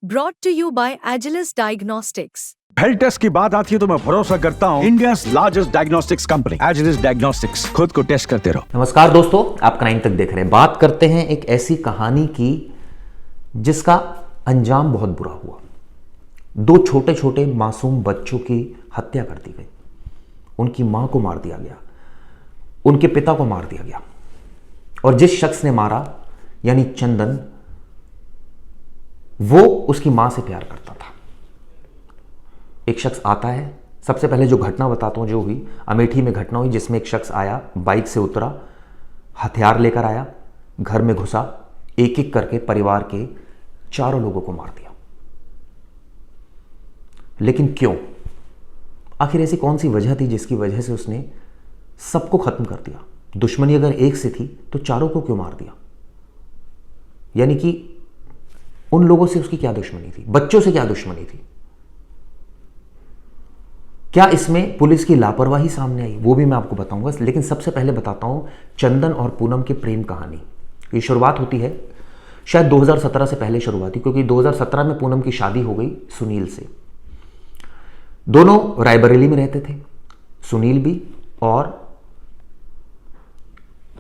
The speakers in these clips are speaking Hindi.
brought to you by Agilus Diagnostics. Health test की बात आती है तो मैं भरोसा करता हूँ India's largest diagnostics company Agilus diagnostics. खुद को टेस्ट करते रहो। नमस्कार दोस्तों, आप 9 तक देख रहे हैं। बात करते हैं एक ऐसी कहानी की जिसका अंजाम बहुत बुरा हुआ। 2 छोटे छोटे मासूम बच्चों की हत्या कर दी गई, उनकी मां को मार दिया गया, उनके पिता को मार दिया गया, और जिस शख्स ने मारा यानी चंदन, वो उसकी मां से प्यार करता था। एक शख्स आता है, सबसे पहले जो घटना बताता हूं जो हुई, अमेठी में घटना हुई जिसमें एक शख्स आया, बाइक से उतरा, हथियार लेकर आया, घर में घुसा, एक एक करके परिवार के 4 लोगों को मार दिया। लेकिन क्यों? आखिर ऐसी कौन सी वजह थी जिसकी वजह से उसने सबको खत्म कर दिया? दुश्मनी अगर एक से थी तो 4 को क्यों मार दिया? यानी कि उन लोगों से उसकी क्या दुश्मनी थी? बच्चों से क्या दुश्मनी थी? क्या इसमें पुलिस की लापरवाही सामने आई? वो भी मैं आपको बताऊंगा। लेकिन सबसे पहले बताता हूं चंदन और पूनम की प्रेम कहानी। ये शुरुआत होती है शायद 2017 से पहले शुरुआत हुई, क्योंकि 2017 में पूनम की शादी हो गई सुनील से। दोनों रायबरेली में रहते थे, सुनील भी और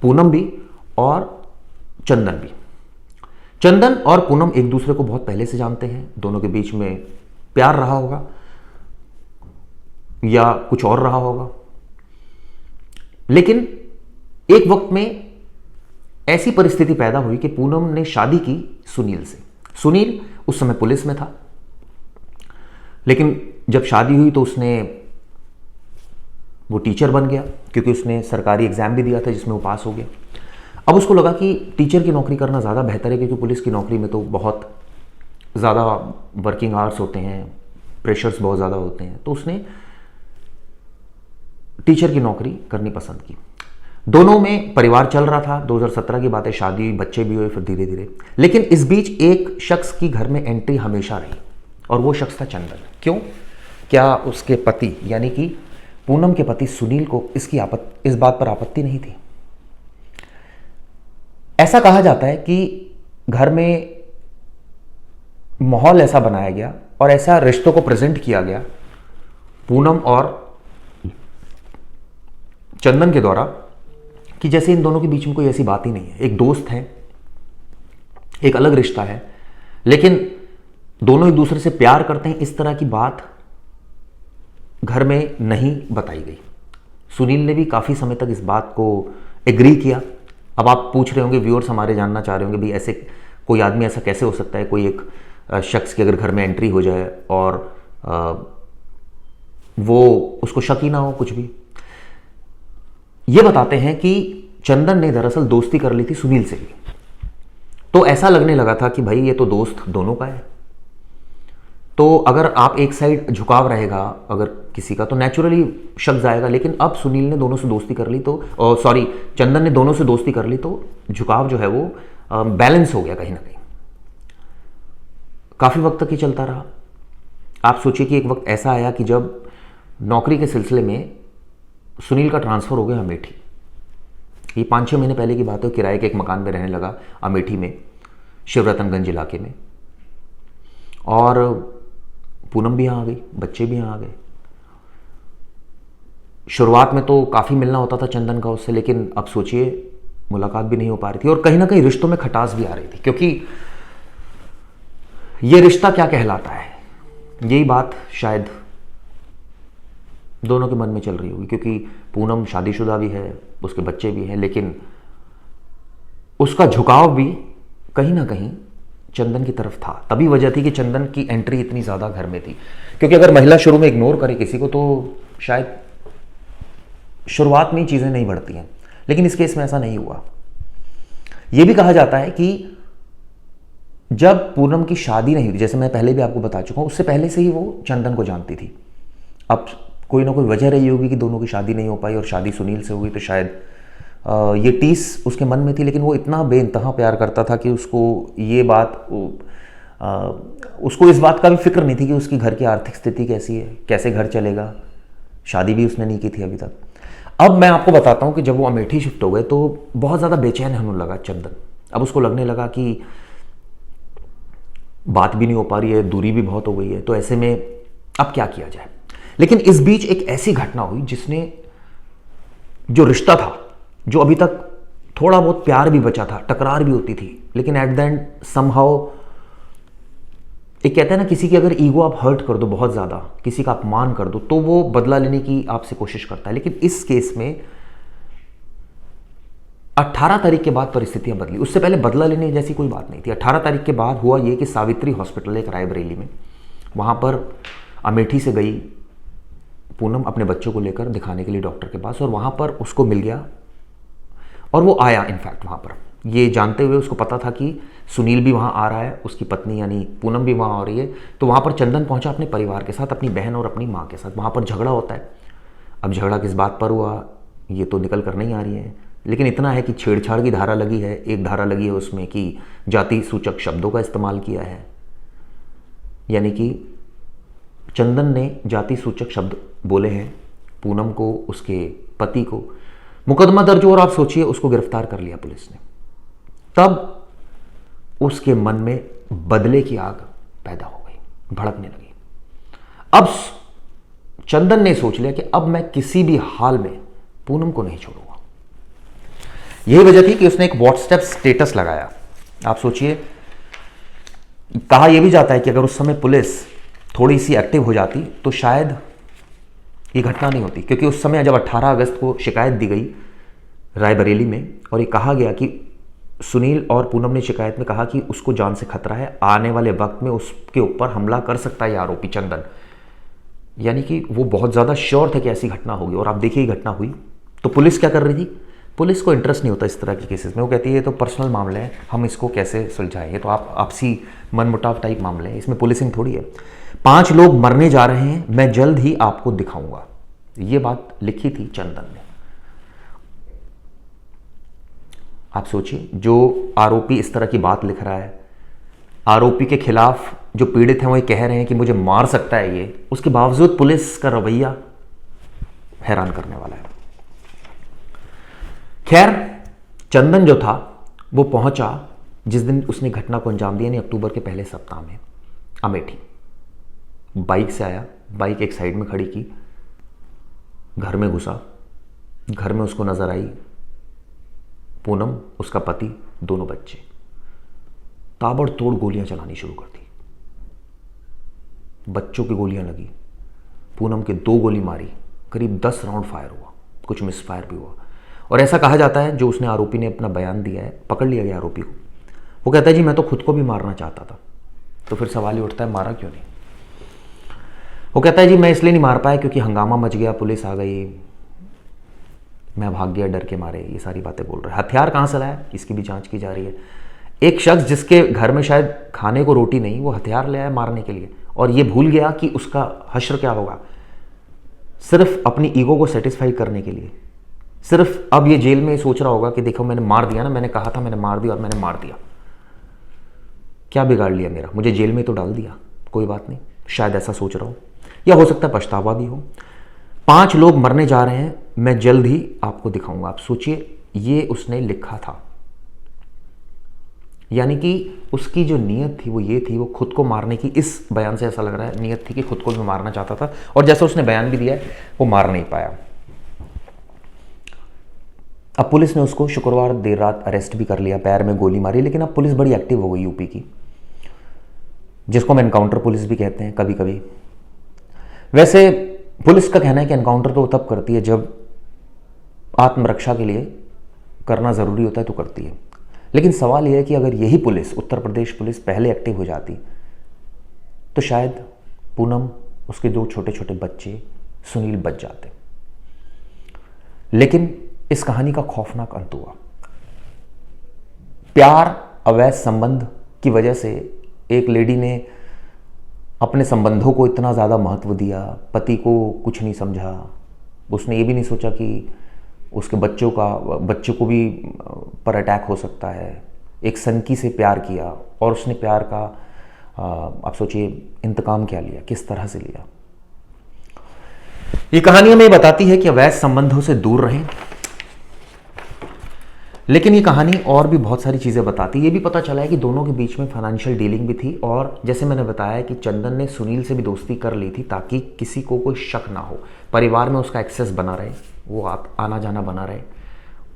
पूनम भी और चंदन भी। चंदन और पूनम एक दूसरे को बहुत पहले से जानते हैं। दोनों के बीच में प्यार रहा होगा या कुछ और रहा होगा। लेकिन एक वक्त में ऐसी परिस्थिति पैदा हुई कि पूनम ने शादी की सुनील से। सुनील उस समय पुलिस में था, लेकिन जब शादी हुई तो वो टीचर बन गया, क्योंकि उसने सरकारी एग्जाम भी दिया था जिसमें वो पास हो गया। अब उसको लगा कि टीचर की नौकरी करना ज़्यादा बेहतर है, क्योंकि पुलिस की नौकरी में तो बहुत ज़्यादा वर्किंग आवर्स होते हैं, प्रेशर्स बहुत ज़्यादा होते हैं। तो उसने टीचर की नौकरी करनी पसंद की। दोनों में परिवार चल रहा था। 2017 की बात है, शादी हुई, बच्चे भी हुए फिर धीरे धीरे। लेकिन इस बीच एक शख्स की घर में एंट्री हमेशा रही, और वो शख्स था चंदन। क्यों? क्या उसके पति यानी कि पूनम के पति सुनील को इस बात पर आपत्ति नहीं थी? ऐसा कहा जाता है कि घर में माहौल ऐसा बनाया गया और ऐसा रिश्तों को प्रेजेंट किया गया पूनम और चंदन के द्वारा कि जैसे इन दोनों के बीच में कोई ऐसी बात ही नहीं है। एक दोस्त है, एक अलग रिश्ता है, लेकिन दोनों एक दूसरे से प्यार करते हैं, इस तरह की बात घर में नहीं बताई गई। सुनील ने भी काफ़ी समय तक इस बात को एग्री किया। अब आप पूछ रहे होंगे, व्यूअर्स हमारे जानना चाह रहे होंगे, भाई ऐसे कोई आदमी ऐसा कैसे हो सकता है, कोई एक शख्स की अगर घर में एंट्री हो जाए और वो उसको शक ही ना हो कुछ भी। ये बताते हैं कि चंदन ने दरअसल दोस्ती कर ली थी सुनील से भी, तो ऐसा लगने लगा था कि भाई ये तो दोस्त दोनों का है। तो अगर आप एक साइड झुकाव रहेगा अगर किसी का, तो नेचुरली शक जाएगा। लेकिन अब सुनील ने दोनों से दोस्ती कर ली तो चंदन ने दोनों से दोस्ती कर ली, तो झुकाव जो है वो बैलेंस हो गया कहीं ना कहीं। काफ़ी वक्त तक ये चलता रहा। आप सोचिए कि एक वक्त ऐसा आया कि जब नौकरी के सिलसिले में सुनील का ट्रांसफ़र हो गया अमेठी। ये 5-6 महीने पहले की बात है। किराए के एक मकान में रहने लगा अमेठी में, शिवरतनगंज इलाके में, और पूनम भी यहाँ आ गई, बच्चे भी यहाँ आ गए। शुरुआत में तो काफ़ी मिलना होता था चंदन का उससे, लेकिन अब सोचिए मुलाकात भी नहीं हो पा रही थी, और कहीं ना कहीं रिश्तों में खटास भी आ रही थी। क्योंकि ये रिश्ता क्या कहलाता है, यही बात शायद दोनों के मन में चल रही होगी। क्योंकि पूनम शादीशुदा भी है, उसके बच्चे भी हैं, लेकिन उसका झुकाव भी कहीं ना कहीं चंदन की तरफ था। तभी वजह थी कि चंदन की एंट्री इतनी ज़्यादा घर में थी। क्योंकि अगर महिला शुरू में इग्नोर करे किसी को तो शायद शुरुआत में ही चीज़ें नहीं बढ़ती हैं, लेकिन इस केस में ऐसा नहीं हुआ। यह भी कहा जाता है कि जब पूनम की शादी नहीं हुई, जैसे मैं पहले भी आपको बता चुका हूँ, उससे पहले से ही वो चंदन को जानती थी। अब कोई ना कोई वजह रही होगी कि दोनों की शादी नहीं हो पाई और शादी सुनील से हुई, तो शायद ये टीस उसके मन में थी। लेकिन वो इतना बेइंतहा प्यार करता था कि उसको इस बात का भी फिक्र नहीं थी कि उसकी घर की आर्थिक स्थिति कैसी है, कैसे घर चलेगा। शादी भी उसने नहीं की थी अभी तक। अब मैं आपको बताता हूँ कि जब वो अमेठी शिफ्ट हो गए तो बहुत ज़्यादा बेचैन होने लगा चंदन। अब उसको लगने लगा कि बात भी नहीं हो पा रही है, दूरी भी बहुत हो गई है, तो ऐसे में अब क्या किया जाए। लेकिन इस बीच एक ऐसी घटना हुई जिसने जो रिश्ता था, जो अभी तक थोड़ा बहुत प्यार भी बचा था, टकरार भी होती थी, लेकिन एट द एंड समहाउ एक कहते हैं ना, किसी की अगर ईगो आप हर्ट कर दो बहुत ज़्यादा, किसी का अपमान कर दो, तो वो बदला लेने की आपसे कोशिश करता है। लेकिन इस केस में 18 तारीख के बाद परिस्थितियां बदली। उससे पहले बदला लेने जैसी कोई बात नहीं थी। 18 तारीख के बाद हुआ ये कि सावित्री हॉस्पिटल एक रायबरेली में, वहाँ पर अमेठी से गई पूनम अपने बच्चों को लेकर दिखाने के लिए डॉक्टर के पास, और वहाँ पर उसको मिल गया और वो आया इनफैक्ट वहाँ पर, ये जानते हुए उसको पता था कि सुनील भी वहाँ आ रहा है, उसकी पत्नी यानी पूनम भी वहाँ आ रही है। तो वहाँ पर चंदन पहुँचा अपने परिवार के साथ, अपनी बहन और अपनी माँ के साथ। वहाँ पर झगड़ा होता है। अब झगड़ा किस बात पर हुआ ये तो निकल कर नहीं आ रही है, लेकिन इतना है कि छेड़छाड़ की धारा लगी है। एक धारा लगी है उसमें कि जाति सूचक शब्दों का इस्तेमाल किया है, यानी कि चंदन ने जाति सूचक शब्द बोले हैं पूनम को, उसके पति को। मुकदमा दर्ज हुआ और आप सोचिए उसको गिरफ्तार कर लिया पुलिस ने। तब उसके मन में बदले की आग पैदा हो गई, भड़कने लगी। अब चंदन ने सोच लिया कि अब मैं किसी भी हाल में पूनम को नहीं छोड़ूंगा। यही वजह थी कि उसने एक व्हाट्सएप स्टेटस लगाया। आप सोचिए, कहा यह भी जाता है कि अगर उस समय पुलिस थोड़ी सी एक्टिव हो जाती तो शायद ये घटना नहीं होती, क्योंकि उस समय जब 18 अगस्त को शिकायत दी गई रायबरेली में, और ये कहा गया कि सुनील और पूनम ने शिकायत में कहा कि उसको जान से खतरा है, आने वाले वक्त में उसके ऊपर हमला कर सकता है ये आरोपी चंदन, यानी कि वो बहुत ज़्यादा श्योर थे कि ऐसी घटना होगी। और आप देखिए ये घटना हुई। तो पुलिस क्या कर रही थी? पुलिस को इंटरेस्ट नहीं होता इस तरह के केसेस में। वो कहती है ये तो पर्सनल मामले हैं, हम इसको कैसे सुलझाएं, ये तो आपसी मनमुटाव टाइप मामले हैं, इसमें पुलिसिंग थोड़ी है। 5 लोग मरने जा रहे हैं, मैं जल्द ही आपको दिखाऊंगा, ये बात लिखी थी चंदन ने। आप सोचिए, जो आरोपी इस तरह की बात लिख रहा है, आरोपी के खिलाफ जो पीड़ित हैं वो ये कह रहे हैं कि मुझे मार सकता है ये, उसके बावजूद पुलिस का रवैया हैरान करने वाला है। खैर, चंदन जो था वो पहुंचा जिस दिन उसने घटना को अंजाम दिया, यानी अक्टूबर के पहले सप्ताह में, अमेठी। बाइक से आया, बाइक एक साइड में खड़ी की, घर में घुसा। घर में उसको नजर आई पूनम, उसका पति, दोनों बच्चे। ताबड़तोड़ गोलियां चलानी शुरू कर दी। बच्चों की गोलियां लगी, पूनम के 2 गोली मारी, करीब 10 राउंड फायर हुआ, कुछ मिस फायर भी हुआ। और ऐसा कहा जाता है, जो उसने आरोपी ने अपना बयान दिया है, पकड़ लिया गया आरोपी को, वो कहता है जी मैं तो खुद को भी मारना चाहता था। तो फिर सवाल ही उठता है मारा क्यों नहीं? वो कहता है जी मैं इसलिए नहीं मार पाया क्योंकि हंगामा मच गया, पुलिस आ गई, मैं भाग गया डर के मारे, ये सारी बातें बोल रहा है। हथियार कहाँ से लाया इसकी भी जांच की जा रही है। एक शख्स जिसके घर में शायद खाने को रोटी नहीं, वो हथियार ले आया मारने के लिए, और ये भूल गया कि उसका हश्र क्या होगा, सिर्फ अपनी ईगो को सेटिस्फाई करने के लिए। सिर्फ अब ये जेल में सोच रहा होगा कि देखो मैंने मार दिया ना, मैंने कहा था मैंने मार दिया और मैंने मार दिया, क्या बिगाड़ लिया मेरा, मुझे जेल में तो डाल दिया, कोई बात नहीं, शायद ऐसा सोच रहा हो, या हो सकता है पछतावा भी हो। 5 लोग मरने जा रहे हैं, मैं जल्द ही आपको दिखाऊंगा। आप सोचिए, ये उसने लिखा था, यानी कि उसकी जो नीयत थी वो ये थी, वो खुद को मारने की, इस बयान से ऐसा लग रहा है नीयत थी कि खुद को भी मारना चाहता था, और जैसा उसने बयान भी दिया है वो मार नहीं पाया। अब पुलिस ने उसको शुक्रवार देर रात अरेस्ट भी कर लिया, पैर में गोली मारी। लेकिन अब पुलिस बड़ी एक्टिव हो गई यूपी की, जिसको हम एनकाउंटर पुलिस भी कहते हैं कभी कभी। वैसे पुलिस का कहना है कि एनकाउंटर तो तब करती है जब आत्मरक्षा के लिए करना ज़रूरी होता है तो करती है। लेकिन सवाल यह है कि अगर यही पुलिस, उत्तर प्रदेश पुलिस पहले एक्टिव हो जाती तो शायद पूनम, उसके 2 छोटे छोटे बच्चे, सुनील बच जाते। लेकिन इस कहानी का खौफनाक अंत हुआ। प्यार, अवैध संबंध की वजह से एक लेडी ने अपने संबंधों को इतना ज़्यादा महत्व दिया, पति को कुछ नहीं समझा। उसने ये भी नहीं सोचा कि उसके बच्चों को भी पर अटैक हो सकता है। एक सनकी से प्यार किया, और उसने प्यार का आप सोचिए इंतकाम क्या लिया, किस तरह से लिया। ये कहानी हमें बताती है कि अवैध संबंधों से दूर रहें, लेकिन ये कहानी और भी बहुत सारी चीज़ें बताती है। ये भी पता चला है कि दोनों के बीच में फाइनेंशियल डीलिंग भी थी, और जैसे मैंने बताया कि चंदन ने सुनील से भी दोस्ती कर ली थी ताकि किसी को कोई शक ना हो, परिवार में उसका एक्सेस बना रहे, वो आना जाना बना रहे,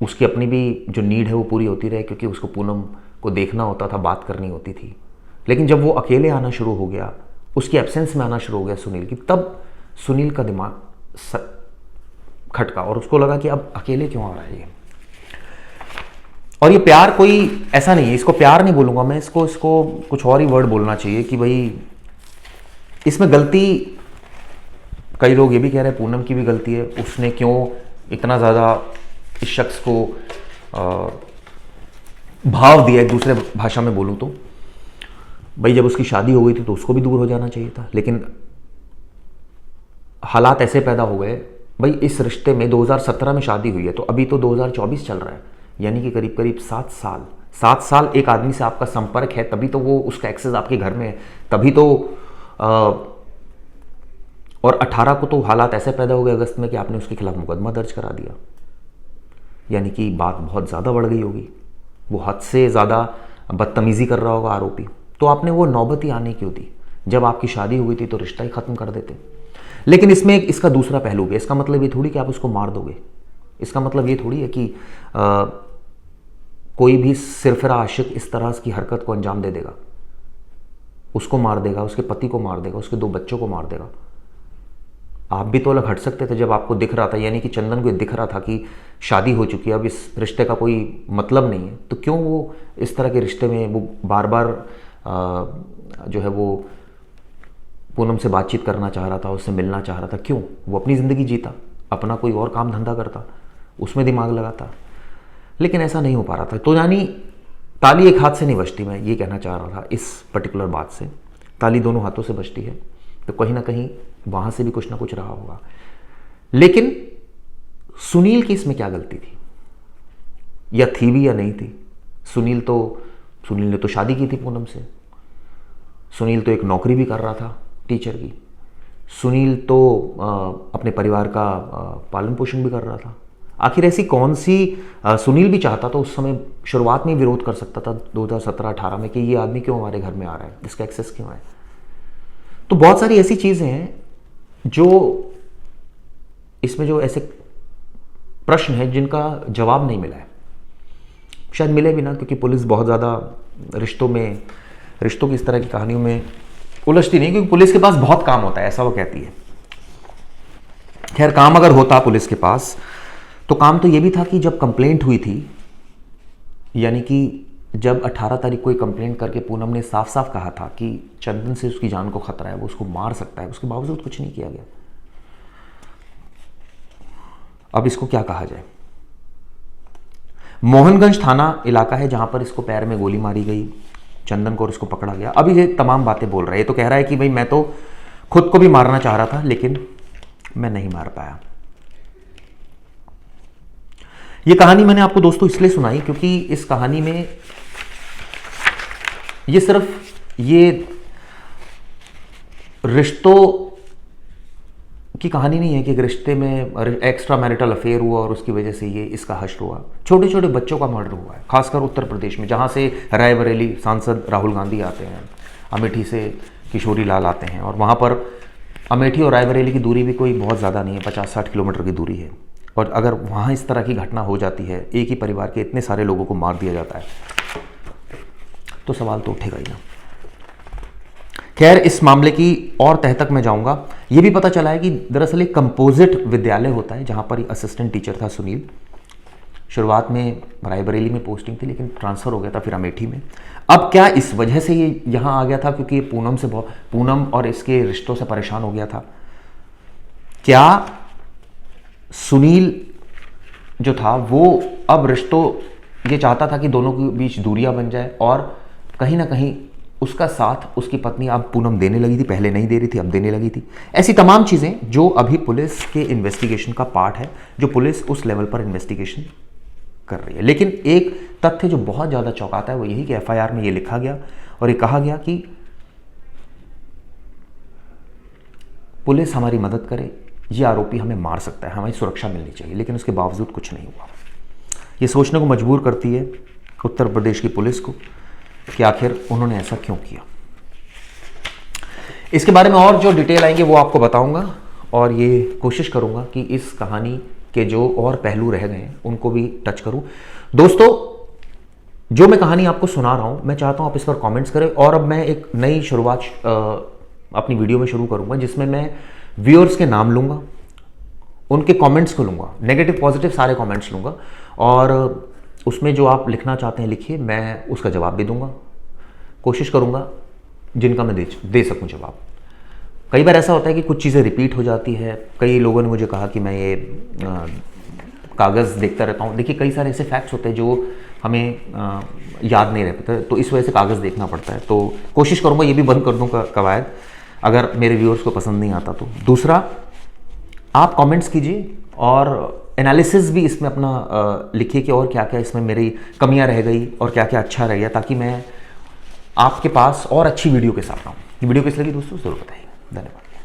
उसकी अपनी भी जो नीड है वो पूरी होती रहे, क्योंकि उसको पूनम को देखना होता था, बात करनी होती थी। लेकिन जब वो अकेले आना शुरू हो गया, उसकी एब्सेंस में आना शुरू हो गया सुनील की, तब सुनील का दिमाग खटका और उसको लगा कि अब अकेले क्यों आ रहा है ये। और ये प्यार कोई ऐसा नहीं है, इसको प्यार नहीं बोलूंगा मैं, इसको कुछ और ही वर्ड बोलना चाहिए कि भाई इसमें गलती, कई लोग ये भी कह रहे हैं पूनम की भी गलती है, उसने क्यों इतना ज़्यादा इस शख्स को भाव दिया, एक दूसरे भाषा में बोलूँ तो। भाई जब उसकी शादी हो गई थी तो उसको भी दूर हो जाना चाहिए था, लेकिन हालात ऐसे पैदा हो गए। भाई इस रिश्ते में 2017 में शादी हुई है, तो अभी तो 2024 चल रहा है, यानी कि करीब करीब 7 साल एक आदमी से आपका संपर्क है, तभी तो वो उसका एक्सेस आपके घर में है, तभी तो और 18 को तो हालात ऐसे पैदा हो गए अगस्त में कि आपने उसके खिलाफ मुकदमा दर्ज करा दिया, यानी कि बात बहुत ज़्यादा बढ़ गई होगी, वो हद से ज़्यादा बदतमीज़ी कर रहा होगा आरोपी। तो आपने वो नौबत ही आने क्यों दी? जब आपकी शादी हो गई थी तो रिश्ता ही ख़त्म कर देते। लेकिन इसमें इसका दूसरा पहलू भी है। इसका मतलब ये थोड़ी कि आप उसको मार दोगे, इसका मतलब ये थोड़ी है कि कोई भी सिरफिरा आशिक इस तरह की हरकत को अंजाम दे देगा, उसको मार देगा, उसके पति को मार देगा, उसके 2 बच्चों को मार देगा। आप भी तो अलग हट सकते थे जब आपको दिख रहा था, यानी कि चंदन को दिख रहा था कि शादी हो चुकी है, अब इस रिश्ते का कोई मतलब नहीं है, तो क्यों वो इस तरह के रिश्ते में वो बार बार जो है वो पूनम से बातचीत करना चाह रहा था, उससे मिलना चाह रहा था? क्यों? वो अपनी ज़िंदगी जीता, अपना कोई और काम धंधा करता, उसमें दिमाग लगाता, लेकिन ऐसा नहीं हो पा रहा था। तो यानी ताली एक हाथ से नहीं बजती, मैं ये कहना चाह रहा था इस पर्टिकुलर बात से। ताली दोनों हाथों से बजती है, तो कहीं ना कहीं वहाँ से भी कुछ ना कुछ रहा होगा। लेकिन सुनील की इसमें क्या गलती थी, या थी भी या नहीं थी? सुनील ने तो शादी की थी पूनम से, सुनील तो एक नौकरी भी कर रहा था टीचर की, सुनील तो अपने परिवार का पालन पोषण भी कर रहा था। आखिर ऐसी कौन सी सुनील भी चाहता तो उस समय शुरुआत में विरोध कर सकता था 2017-18 में कि ये आदमी क्यों हमारे घर में आ रहा है, इसका एक्सेस क्यों है। तो बहुत सारी ऐसी चीज़ें हैं जो इसमें, जो ऐसे प्रश्न हैं जिनका जवाब नहीं मिला है, शायद मिले भी ना, क्योंकि पुलिस बहुत ज़्यादा रिश्तों की इस तरह की कहानियों में उलझती नहीं, क्योंकि पुलिस के पास बहुत काम होता है, ऐसा वो कहती है। खैर काम अगर होता पुलिस के पास, तो काम तो ये भी था कि जब कंप्लेंट हुई थी, यानी कि जब 18 तारीख को कंप्लेंट करके पूनम ने साफ साफ कहा था कि चंदन से उसकी जान को खतरा है, वो उसको मार सकता है, उसके बावजूद कुछ नहीं किया गया। अब इसको क्या कहा जाए? मोहनगंज थाना इलाका है जहां पर इसको पैर में गोली मारी गई, चंदन को, और इसको पकड़ा गया। अभी ये तमाम बातें बोल रहा है, ये तो कह रहा है कि भाई मैं तो खुद को भी मारना चाह रहा था लेकिन मैं नहीं मार पाया। ये कहानी मैंने आपको दोस्तों इसलिए सुनाई क्योंकि इस कहानी में ये सिर्फ ये रिश्तों की कहानी नहीं है कि एक रिश्ते में एक्स्ट्रा मैरिटल अफेयर हुआ और उसकी वजह से ये इसका हश्र हुआ। छोटे छोटे बच्चों का मर्डर हुआ है, खासकर उत्तर प्रदेश में, जहाँ से रायबरेली सांसद राहुल गांधी आते हैं, अमेठी से किशोरी लाल आते हैं, और वहाँ पर अमेठी और रायबरेली की दूरी भी कोई बहुत ज़्यादा नहीं है, 50-60 किलोमीटर की दूरी है। और अगर वहाँ इस तरह की घटना हो जाती है, एक ही परिवार के इतने सारे लोगों को मार दिया जाता है, तो सवाल तो उठेगा ही ना। खैर इस मामले की और तह तक मैं जाऊंगा। ये भी पता चला है कि दरअसल एक कंपोजिट विद्यालय होता है जहां पर असिस्टेंट टीचर था सुनील। शुरुआत में रायबरेली में पोस्टिंग थी लेकिन ट्रांसफ़र हो गया था फिर अमेठी में। अब क्या इस वजह से ये यहाँ आ गया था क्योंकि ये पूनम और इसके रिश्तों से परेशान हो गया था? क्या सुनील जो था वो अब रिश्तों, ये चाहता था कि दोनों के बीच दूरियां बन जाए, और कहीं ना कहीं उसका साथ उसकी पत्नी अब पूनम देने लगी थी, पहले नहीं दे रही थी अब देने लगी थी। ऐसी तमाम चीज़ें जो अभी पुलिस के इन्वेस्टिगेशन का पार्ट है, जो पुलिस उस लेवल पर इन्वेस्टिगेशन कर रही है। लेकिन एक तथ्य जो बहुत ज़्यादा चौंकाता है वो यही कि एफआईआर में ये लिखा गया और ये कहा गया कि पुलिस हमारी मदद करे, ये आरोपी हमें मार सकता है, हमारी सुरक्षा मिलनी चाहिए, लेकिन उसके बावजूद कुछ नहीं हुआ। ये सोचने को मजबूर करती है उत्तर प्रदेश की पुलिस को कि आखिर उन्होंने ऐसा क्यों किया। इसके बारे में और जो डिटेल आएंगे वो आपको बताऊंगा, और ये कोशिश करूंगा कि इस कहानी के जो और पहलू रह गए हैं उनको भी टच करूं। दोस्तों, जो मैं कहानी आपको सुना रहा हूं, मैं चाहता हूं आप इस पर कमेंट्स करें। और अब मैं एक नई शुरुआत अपनी वीडियो में शुरू करूंगा, जिसमें मैं व्यूअर्स के नाम लूंगा, उनके कमेंट्स को लूंगा, नेगेटिव पॉजिटिव सारे कमेंट्स लूंगा, और उसमें जो आप लिखना चाहते हैं लिखिए, मैं उसका जवाब भी दूंगा। कोशिश करूंगा जिनका मैं दे सकूं जवाब। कई बार ऐसा होता है कि कुछ चीज़ें रिपीट हो जाती है। कई लोगों ने मुझे कहा कि मैं ये कागज़ देखता रहता हूँ। देखिए, कई सारे ऐसे फैक्ट्स होते हैं जो हमें याद नहीं रहते, तो इस वजह से कागज़ देखना पड़ता है। तो कोशिश करूँगा ये भी बंद कर दूँ कवायद, अगर मेरे व्यूअर्स को पसंद नहीं आता तो। दूसरा, आप कमेंट्स कीजिए और एनालिसिस भी इसमें अपना लिखिए कि और क्या क्या इसमें मेरी कमियां रह गई और क्या क्या अच्छा रह गया, ताकि मैं आपके पास और अच्छी वीडियो के साथ आऊँ। वीडियो कैसी लगी दोस्तों ज़रूर बताइए। धन्यवाद।